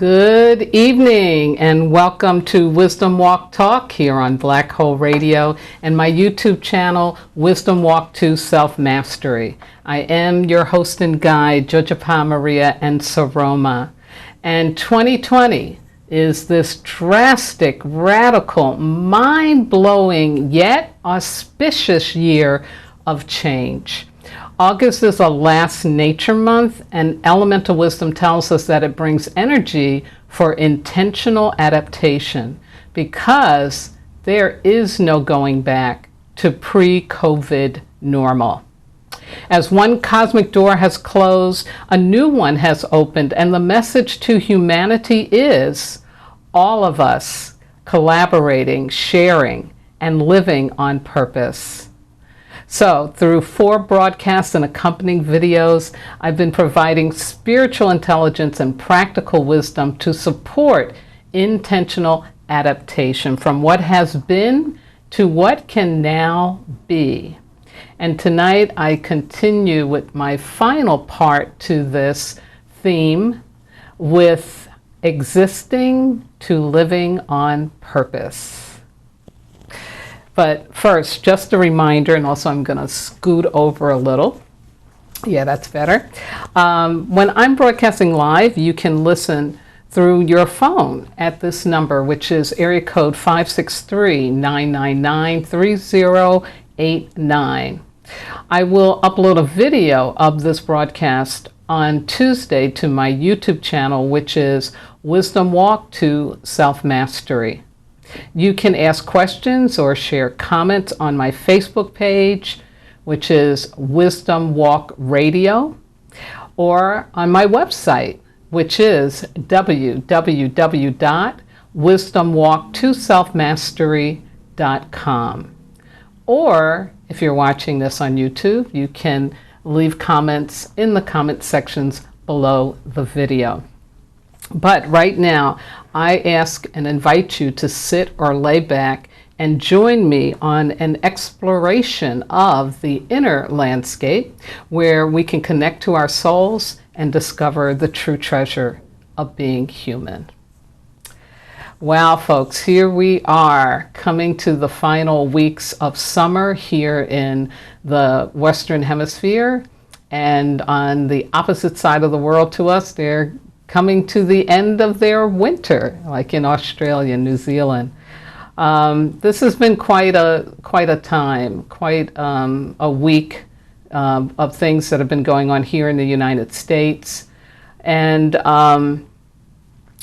Good evening and welcome to Wisdom Walk Talk here on Black Hole Radio and my YouTube channel, Wisdom Walk to Self-Mastery. I am your host and guide, Jojapa Maria and Saroma. And 2020 is this drastic, radical, mind-blowing, yet auspicious year of change. August is a last nature month, and elemental wisdom tells us that it brings energy for intentional adaptation because there is no going back to pre-COVID normal. As one cosmic door has closed, a new one has opened, and the message to humanity is all of us collaborating, sharing, and living on purpose. So, through 4 broadcasts and accompanying videos, I've been providing spiritual intelligence and practical wisdom to support intentional adaptation from what has been to what can now be. And tonight I continue with my final part to this theme with existing to living on purpose. But first, just a reminder, and also I'm going to scoot over a little. Yeah, that's better. When I'm broadcasting live, you can listen through your phone at this number, which is area code 563-999-3089. I will upload a video of this broadcast on Tuesday to my YouTube channel, which is Wisdom Walk to Self-Mastery. You can ask questions or share comments on my Facebook page, which is Wisdom Walk Radio, or on my website, which is www.wisdomwalktoselfmastery.com. Or if you're watching this on YouTube, you can leave comments in the comment sections below the video. But right now, I ask and invite you to sit or lay back and join me on an exploration of the inner landscape where we can connect to our souls and discover the true treasure of being human. Wow, folks, here we are coming to the final weeks of summer here in the Western Hemisphere. And on the opposite side of the world to us, they're coming to the end of their winter, like in Australia and New Zealand. This has been quite a time, quite a week of things that have been going on here in the United States. And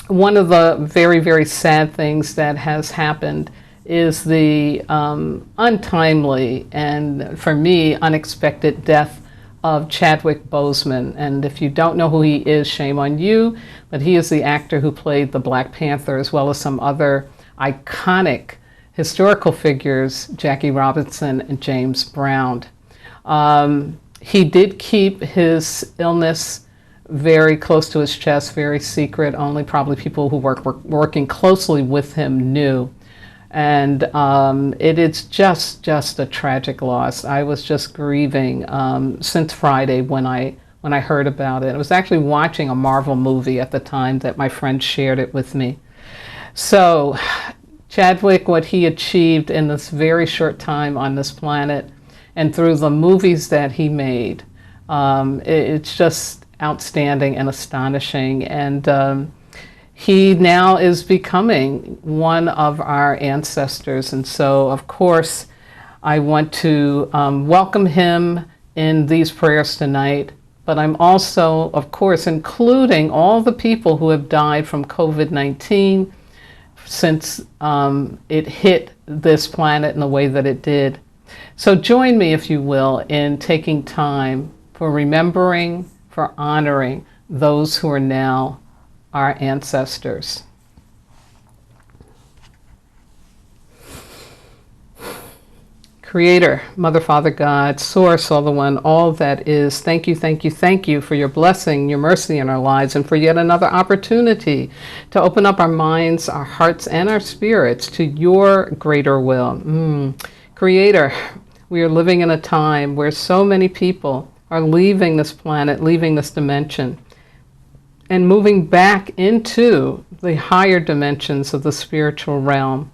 one of the very, very sad things that has happened is the untimely and, for me, unexpected death of Chadwick Boseman. And if you don't know who he is, shame on you, but he is the actor who played the Black Panther, as well as some other iconic historical figures, Jackie Robinson and James Brown. He did keep his illness very close to his chest, very secret. Only probably people who were working closely with him knew. And it is just a tragic loss. I was just grieving since Friday when I heard about it. I was actually watching a Marvel movie at the time that my friend shared it with me. So Chadwick, what he achieved in this very short time on this planet and through the movies that he made, it's just outstanding and astonishing. And he now is becoming one of our ancestors. And so, of course, I want to welcome him in these prayers tonight. But I'm also, of course, including all the people who have died from COVID-19 since it hit this planet in the way that it did. So join me, if you will, in taking time for remembering, for honoring those who are now our ancestors. Creator, Mother, Father, God, Source, all the one, all that is, thank you for your blessing, your mercy in our lives, and for yet another opportunity to open up our minds, our hearts, and our spirits to your greater will. Creator, we are living in a time where so many people are leaving this planet, leaving this dimension. and moving back into the higher dimensions of the spiritual realm.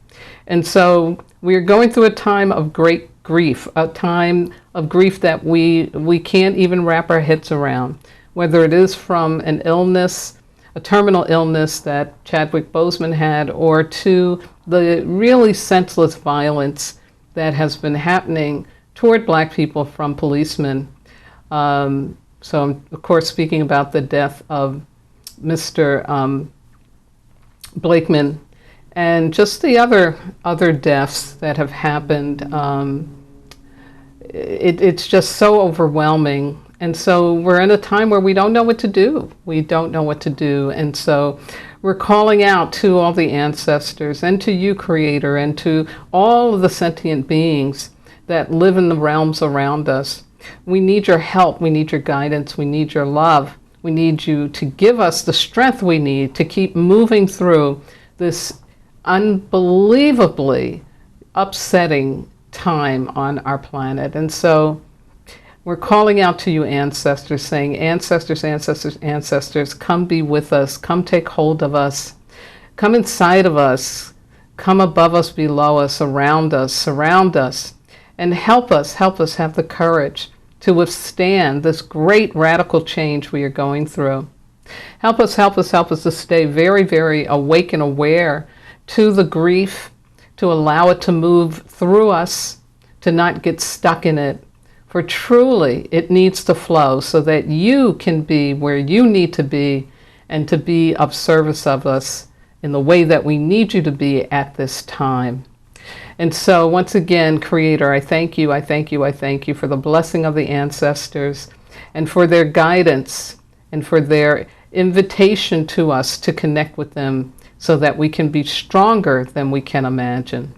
And so we are going through a time of great grief, a time of grief that we can't even wrap our heads around, whether it is from an illness, a terminal illness that Chadwick Boseman had, or to the really senseless violence that has been happening toward Black people from policemen. So I'm, of course, speaking about the death of Mr. Blakeman, and just the other deaths that have happened. It's just so overwhelming. And so we're in a time where we don't know what to do. We don't know what to do. And so we're calling out to all the ancestors and to you, Creator, and to all of the sentient beings that live in the realms around us. We need your help. We need your guidance. We need your love. We need you to give us the strength we need to keep moving through this unbelievably upsetting time on our planet. And so we're calling out to you, ancestors, saying, ancestors, ancestors, ancestors, come be with us. Come take hold of us. Come inside of us. Come above us, below us, around us, surround us, and help us have the courage to withstand this great radical change we are going through. Help us to stay very, very awake and aware to the grief, to allow it to move through us, to not get stuck in it. For truly, it needs to flow so that you can be where you need to be and to be of service of us in the way that we need you to be at this time. And so once again, Creator, I thank you, I thank you, I thank you for the blessing of the ancestors and for their guidance and for their invitation to us to connect with them so that we can be stronger than we can imagine.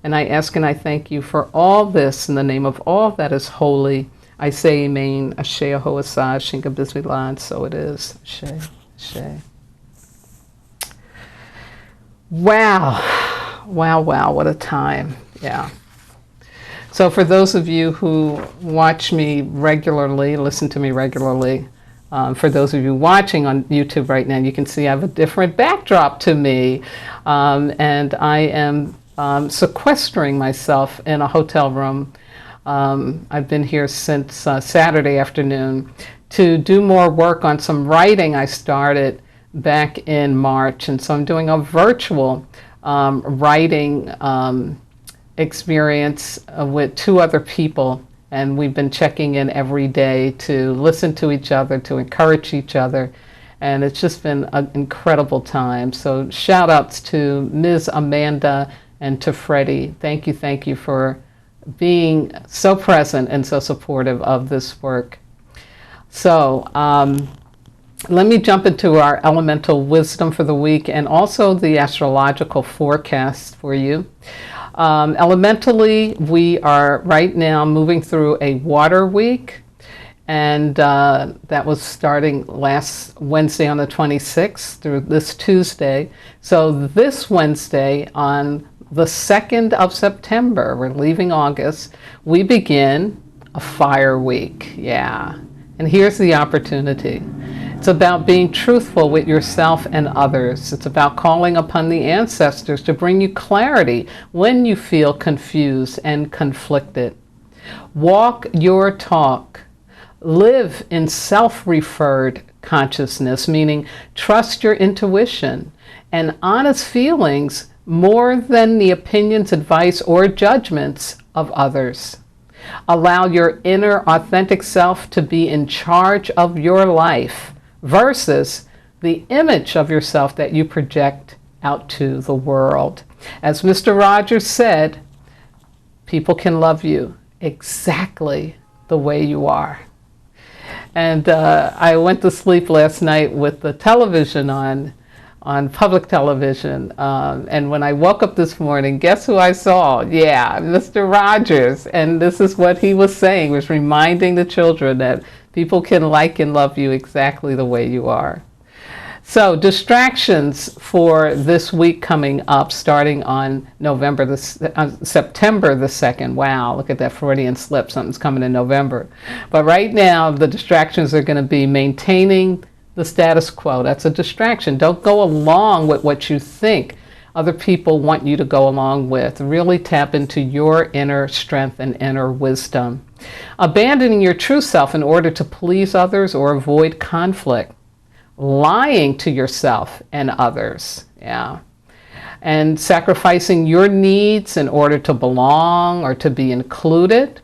And I ask and I thank you for all this in the name of all that is holy. I say amen. Ashe Ahoasai, Shinga Bismillah, and so it is. Ashe, Ashe. Wow. Wow, wow, what a time. Yeah. So for those of you who watch me regularly, listen to me regularly, for those of you watching on YouTube right now, you can see I have a different backdrop to me. And I am sequestering myself in a hotel room. I've been here since Saturday afternoon to do more work on some writing I started back in March. And so I'm doing a virtual writing experience with two other people, and we've been checking in every day to listen to each other, to encourage each other, and it's just been an incredible time. So shout outs to Ms. Amanda and to Freddie. Thank you for being so present and so supportive of this work. So let me jump into our elemental wisdom for the week and also the astrological forecast for you. Elementally, we are right now moving through a water week, and that was starting last Wednesday on the 26th through this Tuesday. So this Wednesday on the 2nd of September, we're leaving August, we begin a fire week. Yeah. And here's the opportunity. It's about being truthful with yourself and others. It's about calling upon the ancestors to bring you clarity when you feel confused and conflicted. Walk your talk. Live in self-referred consciousness, meaning trust your intuition and honest feelings more than the opinions, advice, or judgments of others. Allow your inner authentic self to be in charge of your life versus the image of yourself that you project out to the world. As Mr. Rogers said, people can love you exactly the way you are. And I went to sleep last night with the television on public television. And when I woke up this morning, guess who I saw? Yeah, Mr. Rogers. And this is what he was saying, was reminding the children that people can like and love you exactly the way you are. So distractions for this week coming up, starting on September the 2nd. Wow, look at that Freudian slip. Something's coming in November. But right now, the distractions are going to be maintaining the status quo. That's a distraction. Don't go along with what you think other people want you to go along with. Really tap into your inner strength and inner wisdom. Abandoning your true self in order to please others or avoid conflict. Lying to yourself and others. Yeah. And sacrificing your needs in order to belong or to be included.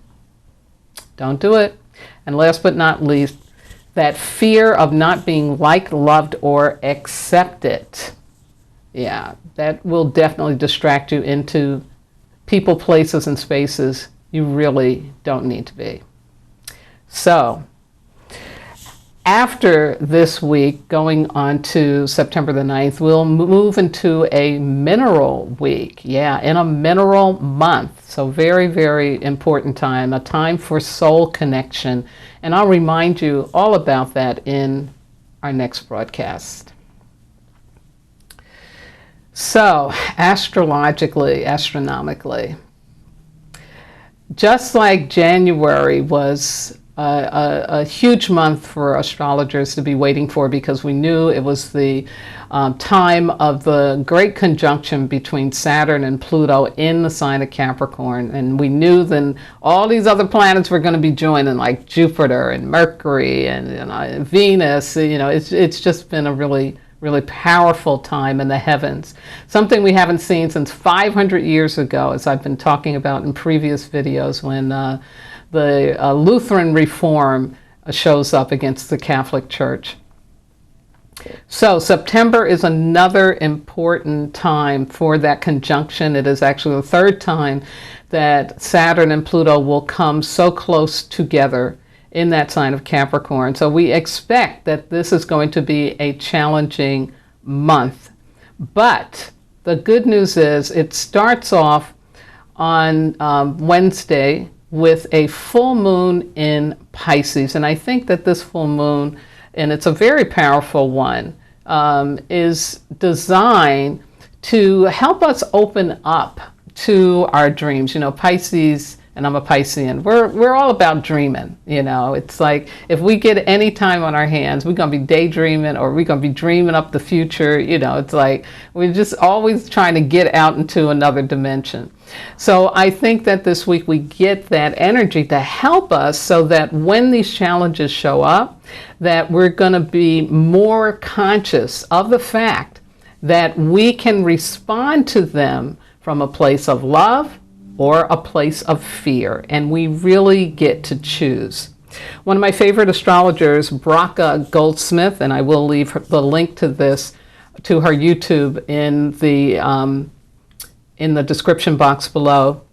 Don't do it. And last but not least, that fear of not being liked, loved, or accepted. Yeah, that will definitely distract you into people, places, and spaces you really don't need to be. So, after this week, going on to September the 9th, we'll move into a mineral week. Yeah, in a mineral month. So very, very important time, a time for soul connection. And I'll remind you all about that in our next broadcast. So, astronomically, just like January was a huge month for astrologers to be waiting for, because we knew it was the time of the great conjunction between Saturn and Pluto in the sign of Capricorn, and we knew then all these other planets were going to be joining, like Jupiter and Mercury and Venus. It's just been a really powerful time in the heavens. Something we haven't seen since 500 years ago, as I've been talking about in previous videos, when the Lutheran reform shows up against the Catholic Church. So September is another important time for that conjunction. It is actually the third time that Saturn and Pluto will come so close together in that sign of Capricorn. So we expect that this is going to be a challenging month. But the good news is it starts off on Wednesday with a full moon in Pisces. And I think that this full moon, and it's a very powerful one, is designed to help us open up to our dreams. Pisces, and I'm a Piscean, we're all about dreaming. It's like if we get any time on our hands, we're going to be daydreaming, or we're going to be dreaming up the future. It's like we're just always trying to get out into another dimension. So I think that this week we get that energy to help us, so that when these challenges show up, that we're going to be more conscious of the fact that we can respond to them from a place of love or a place of fear, and we really get to choose. One of my favorite astrologers, Braca Goldsmith, and I will leave the link to this, to her YouTube in the description box below.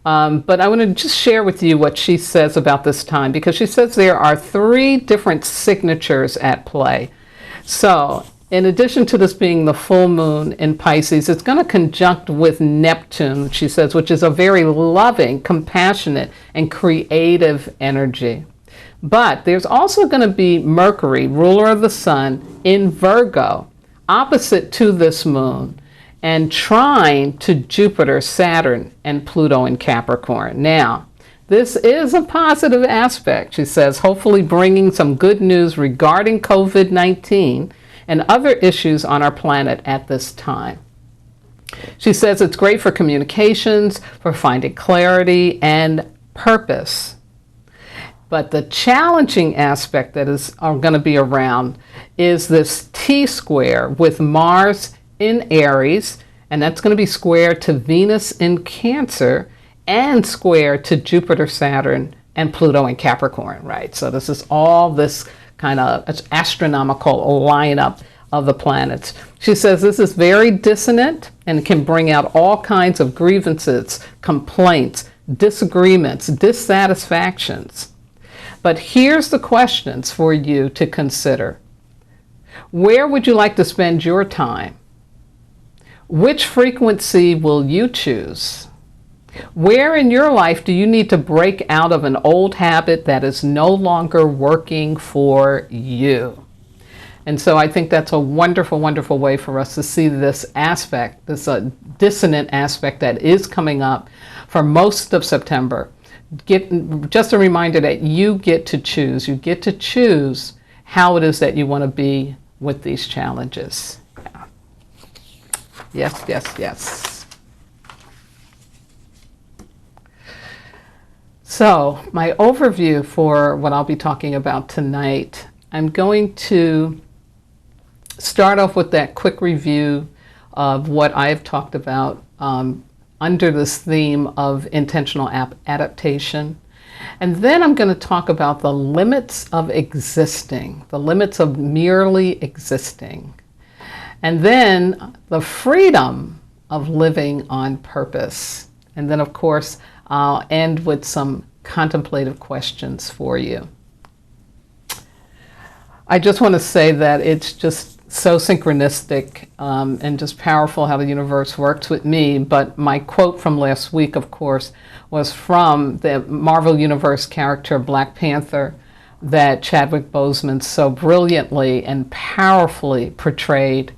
But I want to just share with you what she says about this time, because she says there are 3 different signatures at play. So, in addition to this being the full moon in Pisces, it's going to conjunct with Neptune, she says, which is a very loving, compassionate, and creative energy. But there's also going to be Mercury, ruler of the sun, in Virgo, opposite to this moon, and trine to Jupiter, Saturn, and Pluto in Capricorn. Now, this is a positive aspect, she says, hopefully bringing some good news regarding COVID-19 and other issues on our planet at this time. She says it's great for communications, for finding clarity and purpose. But the challenging aspect that is going to be around is this T-square with Mars in Aries, and that's going to be square to Venus in Cancer and square to Jupiter, Saturn, and Pluto in Capricorn, right? So this is all this kind of astronomical lineup of the planets. She says this is very dissonant and can bring out all kinds of grievances, complaints, disagreements, dissatisfactions. But here's the questions for you to consider. Where would you like to spend your time? Which frequency will you choose? Where in your life do you need to break out of an old habit that is no longer working for you? And so I think that's a wonderful, wonderful way for us to see this aspect, this dissonant aspect that is coming up for most of September. Just a reminder that you get to choose. You get to choose how it is that you want to be with these challenges. Yeah. Yes, yes, yes. So my overview for what I'll be talking about tonight, I'm going to start off with that quick review of what I've talked about under this theme of intentional adaptation. And then I'm going to talk about the limits of existing, the limits of merely existing. And then the freedom of living on purpose. And then, of course, I'll end with some contemplative questions for you. I just want to say that it's just so synchronistic and just powerful how the universe works with me. But my quote from last week, of course, was from the Marvel Universe character Black Panther that Chadwick Boseman so brilliantly and powerfully portrayed.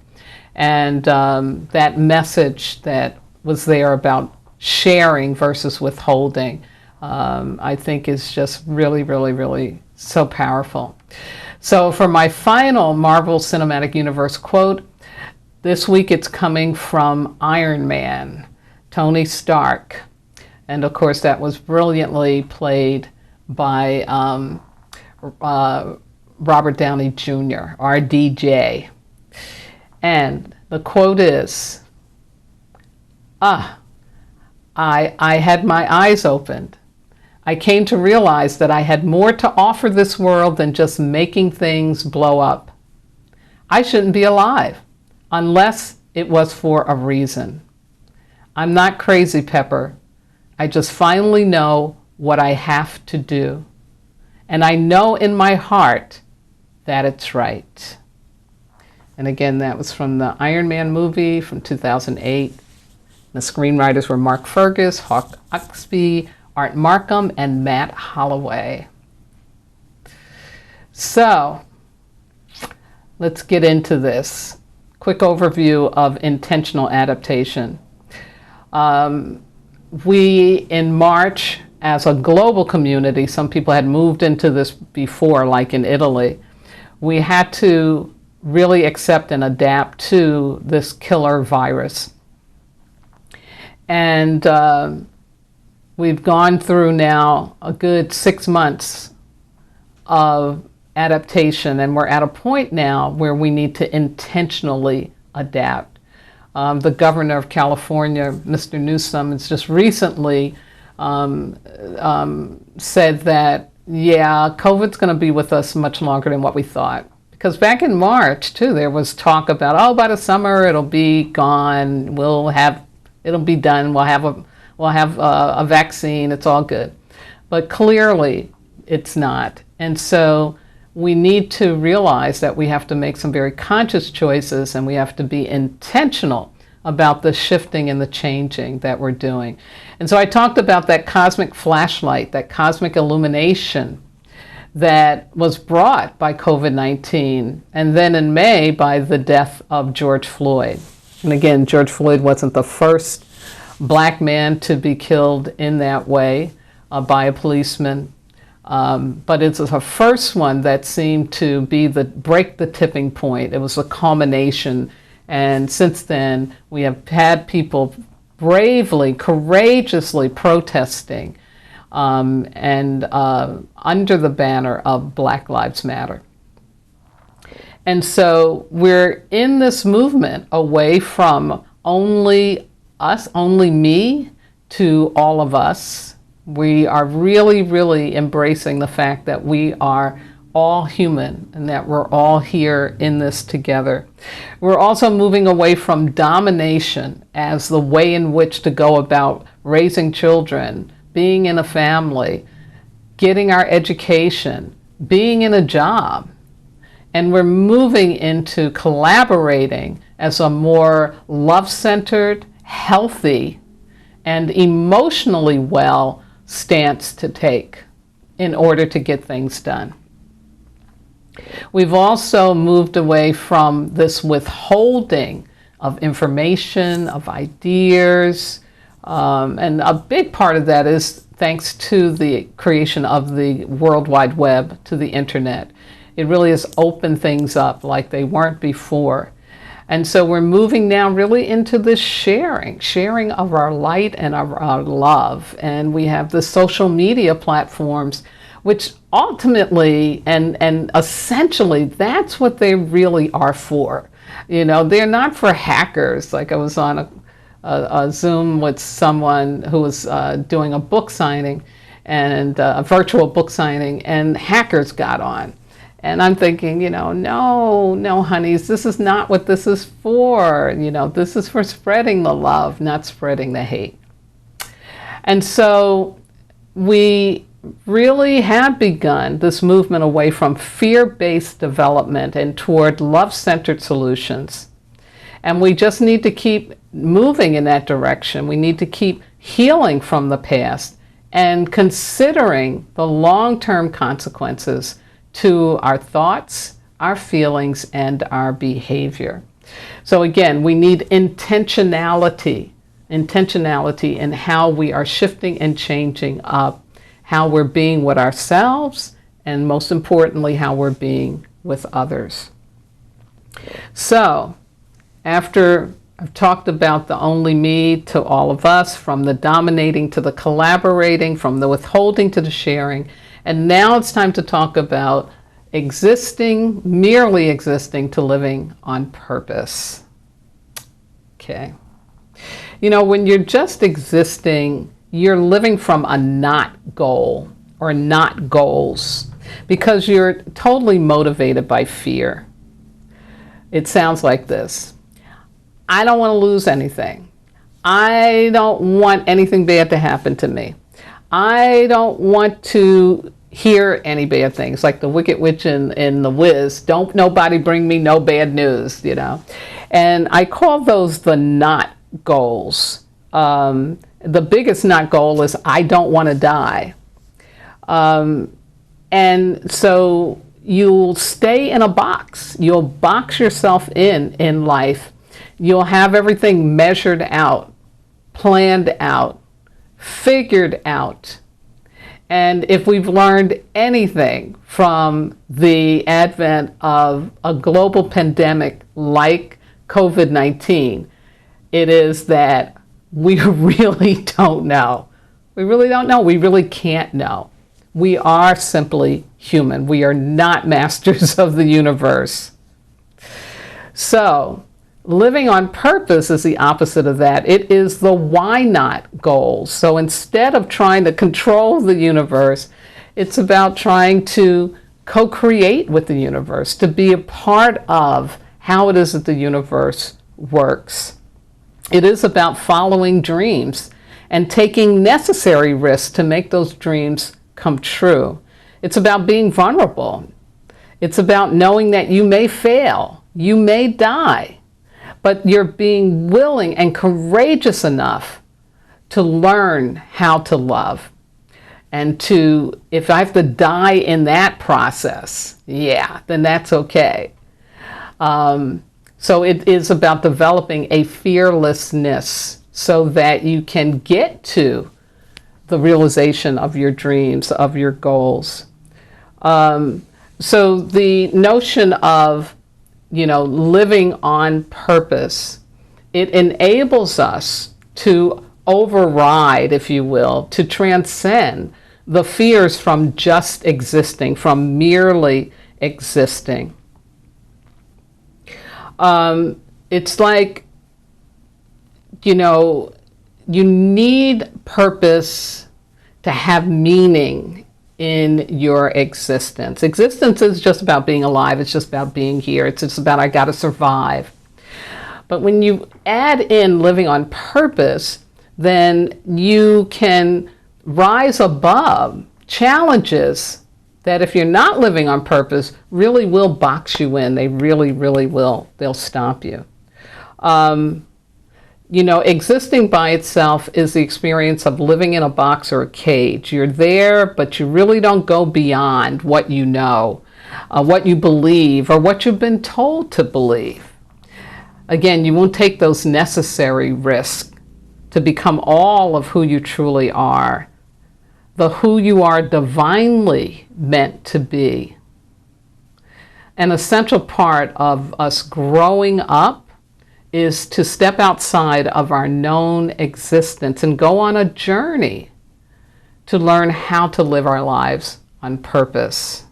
And that message that was there about sharing versus withholding, I think is just really, really, really so powerful. So for my final Marvel Cinematic Universe quote, this week it's coming from Iron Man, Tony Stark. And of course that was brilliantly played by Robert Downey Jr., RDJ. And the quote is, I had my eyes opened. I came to realize that I had more to offer this world than just making things blow up. I shouldn't be alive unless it was for a reason. I'm not crazy, Pepper. I just finally know what I have to do. And I know in my heart that it's right. And again, that was from the Iron Man movie from 2008. The screenwriters were Mark Fergus, Hawk Uxby, Art Markham, and Matt Holloway. So let's get into this. Quick overview of intentional adaptation. We, in March, as a global community, some people had moved into this before, like in Italy, we had to really accept and adapt to this killer virus. And we've gone through now a good 6 months of adaptation, and we're at a point now where we need to intentionally adapt. The governor of California, Mr. Newsom, has just recently said that, yeah, COVID's going to be with us much longer than what we thought. Because back in March, too, there was talk about, oh, by the summer it'll be gone, it'll be done, we'll have a vaccine, it's all good. But clearly it's not. And so we need to realize that we have to make some very conscious choices, and we have to be intentional about the shifting and the changing that we're doing. And so I talked about that cosmic flashlight, that cosmic illumination that was brought by COVID-19, and then in May by the death of George Floyd. And again, George Floyd wasn't the first Black man to be killed in that way by a policeman, but it's the first one that seemed to be break the tipping point. It was a culmination, and since then we have had people bravely, courageously protesting and under the banner of Black Lives Matter. And so we're in this movement away from only us, only me, to all of us. We are really, really embracing the fact that we are all human and that we're all here in this together. We're also moving away from domination as the way in which to go about raising children, being in a family, getting our education, being in a job. And we're moving into collaborating as a more love-centered, healthy, and emotionally well stance to take in order to get things done. We've also moved away from this withholding of information, of ideas, and a big part of that is thanks to the creation of the World Wide Web, to the internet. It really has opened things up like they weren't before. And so we're moving now really into this sharing of our light and of our love. And we have the social media platforms, which ultimately and essentially that's what they really are for. You know, they're not for hackers. Like I was on a Zoom with someone who was doing a book signing, and a virtual book signing, and hackers got on. And I'm thinking, you know, no, honeys, this is not what this is for. You know, this is for spreading the love, not spreading the hate. And so we really have begun this movement away from fear-based development and toward love-centered solutions. And we just need to keep moving in that direction. We need to keep healing from the past and considering the long-term consequences to our thoughts, our feelings, and our behavior. So again, we need intentionality in how we are shifting and changing up, how we're being with ourselves, and most importantly, how we're being with others. So, after I've talked about the only me to all of us, from the dominating to the collaborating, from the withholding to the sharing, and now it's time to talk about existing, merely existing, to living on purpose. Okay. You know, when you're just existing, you're living from a not goal or not goals because you're totally motivated by fear. It sounds like this. I don't want to lose anything. I don't want anything bad to happen to me. I don't want to hear any bad things, like the Wicked Witch in The Wiz. Don't nobody bring me no bad news, you know. And I call those the not goals. The biggest not goal is I don't want to die. And so you'll stay in a box. You'll box yourself in life. You'll have everything measured out, planned out, figured out. And if we've learned anything from the advent of a global pandemic like COVID-19, it is that we really don't know. We really don't know. We really can't know. We are simply human. We are not masters of the universe. So, living on purpose is the opposite of that. It is the why not goals. So instead of trying to control the universe, it's about trying to co-create with the universe, to be a part of how it is that the universe works. It is about following dreams and taking necessary risks to make those dreams come true. It's about being vulnerable. It's about knowing that you may fail, you may die, but you're being willing and courageous enough to learn how to love. And to, if I have to die in that process, yeah, then that's okay. So it is about developing a fearlessness so that you can get to the realization of your dreams, of your goals. So the notion of, you know, living on purpose, it enables us to override, if you will, to transcend the fears from just existing, from merely existing. It's like, you know, you need purpose to have meaning in your existence. Existence is just about being alive. It's just about being here. It's just about I got to survive. But when you add in living on purpose, then you can rise above challenges that if you're not living on purpose really will box you in. They really, really will. They'll stop you. You know, existing by itself is the experience of living in a box or a cage. You're there, but you really don't go beyond what you know, what you believe, or what you've been told to believe. Again, you won't take those necessary risks to become all of who you truly are, the who you are divinely meant to be. An essential part of us growing up is to step outside of our known existence and go on a journey to learn how to live our lives on purpose.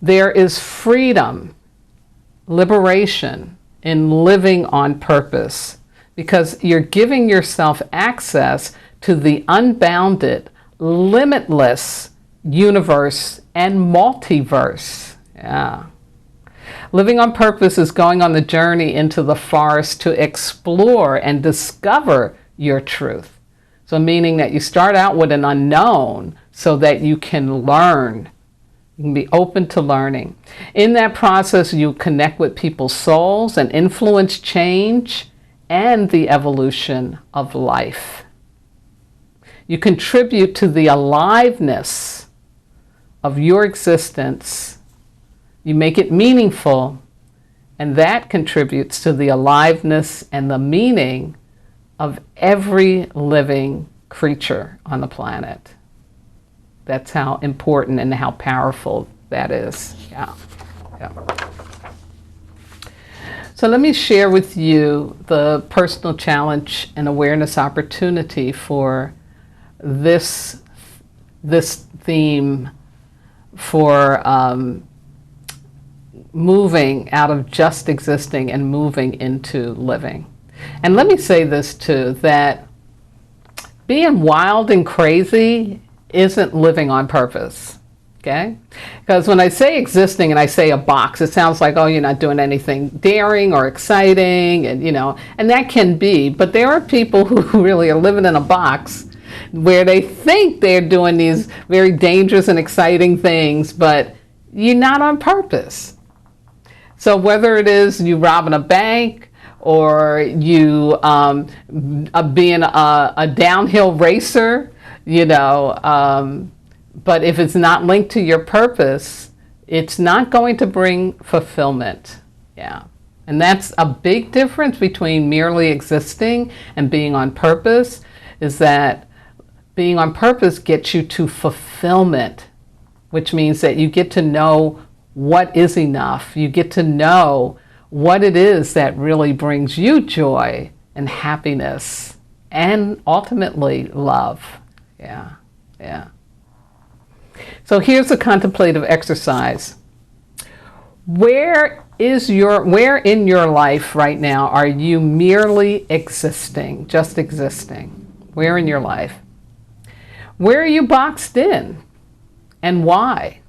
There is freedom, liberation in living on purpose, because you're giving yourself access to the unbounded, limitless universe and multiverse. Yeah. Living on purpose is going on the journey into the forest to explore and discover your truth. So meaning that you start out with an unknown so that you can learn. You can be open to learning. In that process, you connect with people's souls and influence change and the evolution of life. You contribute to the aliveness of your existence. You make it meaningful, and that contributes to the aliveness and the meaning of every living creature on the planet. That's how important and how powerful that is. Yeah. So let me share with you the personal challenge and awareness opportunity for this theme for moving out of just existing and moving into living. And let me say this too, that being wild and crazy isn't living on purpose, okay? Because when I say existing and I say a box, it sounds like, oh, you're not doing anything daring or exciting, and and that can be, but there are people who really are living in a box where they think they're doing these very dangerous and exciting things, but you're not on purpose. So whether it is you robbing a bank, or you being a downhill racer, but if it's not linked to your purpose, it's not going to bring fulfillment. Yeah. And that's a big difference between merely existing and being on purpose, is that being on purpose gets you to fulfillment, which means that you get to know what is enough. You get to know what it is that really brings you joy and happiness and ultimately love. Yeah. So here's a contemplative exercise. Where in your life right now are you merely existing, just existing? Where in your life? Where are you boxed in and why?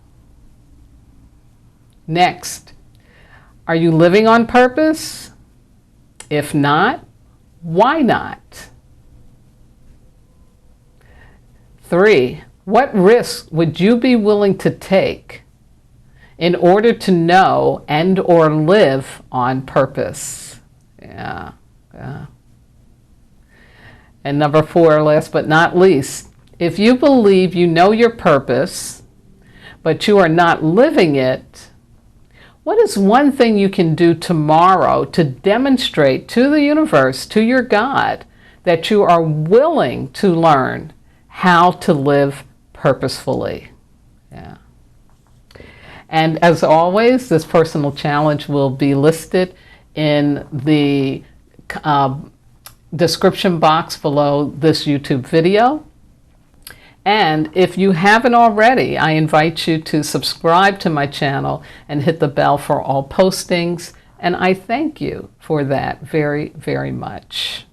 Next, are you living on purpose? If not, why not? 3, what risks would you be willing to take in order to know and or live on purpose? Yeah. And number 4, last but not least, if you believe you know your purpose, but you are not living it, what is one thing you can do tomorrow to demonstrate to the universe, to your God, that you are willing to learn how to live purposefully? Yeah. And as always, this personal challenge will be listed in the description box below this YouTube video. And if you haven't already, I invite you to subscribe to my channel and hit the bell for all postings. And I thank you for that very, very much.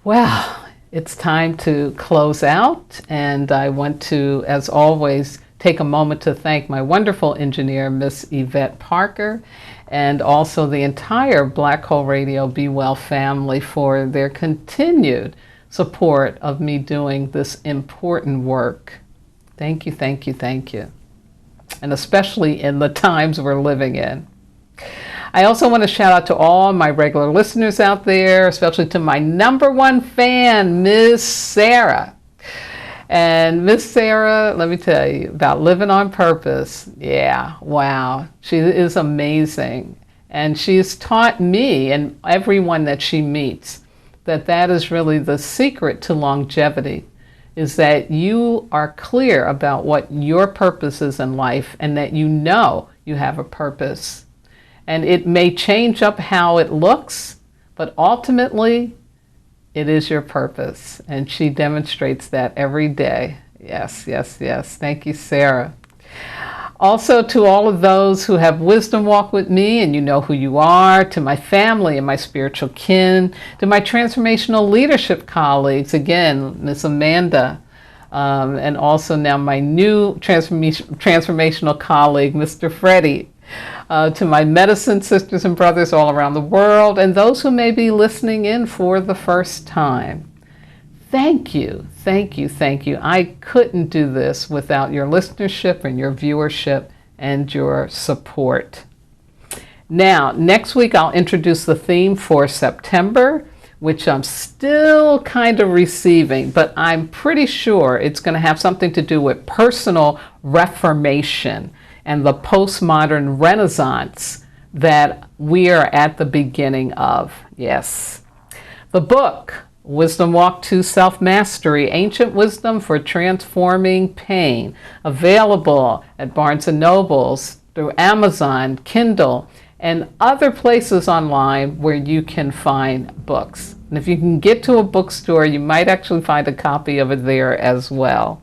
Well, it's time to close out. And I want to, as always, take a moment to thank my wonderful engineer, Miss Yvette Parker, and also the entire Black Hole Radio Be Well family for their continued support of me doing this important work. Thank you, thank you, thank you. And especially in the times we're living in. I also want to shout out to all my regular listeners out there, especially to my #1 fan, Miss Sarah. And Miss Sarah, let me tell you about living on purpose. Yeah, wow. She is amazing. And she's taught me and everyone that she meets that is really the secret to longevity, is that you are clear about what your purpose is in life and that you know you have a purpose. And it may change up how it looks, but ultimately it is your purpose. And she demonstrates that every day. Yes, yes, yes. Thank you, Sarah. Also, to all of those who have wisdom walk with me and you know who you are, to my family and my spiritual kin, to my transformational leadership colleagues, again, Miss Amanda, and also now my new transformational colleague, Mr. Freddie, to my medicine sisters and brothers all around the world, and those who may be listening in for the first time. Thank you, thank you, thank you. I couldn't do this without your listenership and your viewership and your support. Now, next week I'll introduce the theme for September, which I'm still kind of receiving, but I'm pretty sure it's going to have something to do with personal reformation and the postmodern renaissance that we are at the beginning of. Yes. The book, Wisdom Walk to Self-Mastery, Ancient Wisdom for Transforming Pain, available at Barnes & Nobles, through Amazon, Kindle, and other places online where you can find books. And if you can get to a bookstore, you might actually find a copy of it there as well.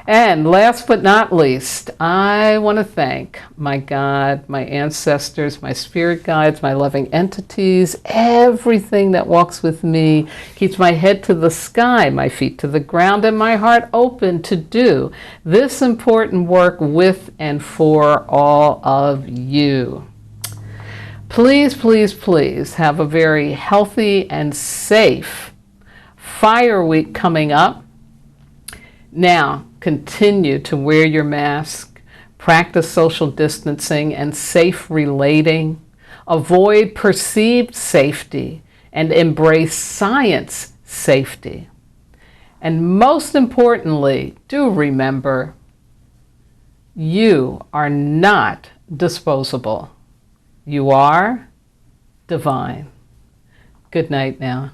And last but not least, I want to thank my God, my ancestors, my spirit guides, my loving entities, everything that walks with me, keeps my head to the sky, my feet to the ground, and my heart open to do this important work with and for all of you. Please, please, please have a very healthy and safe Fire Week coming up. Now, continue to wear your mask, practice social distancing and safe relating, avoid perceived safety, and embrace science safety. And most importantly, do remember, you are not disposable. You are divine. Good night now.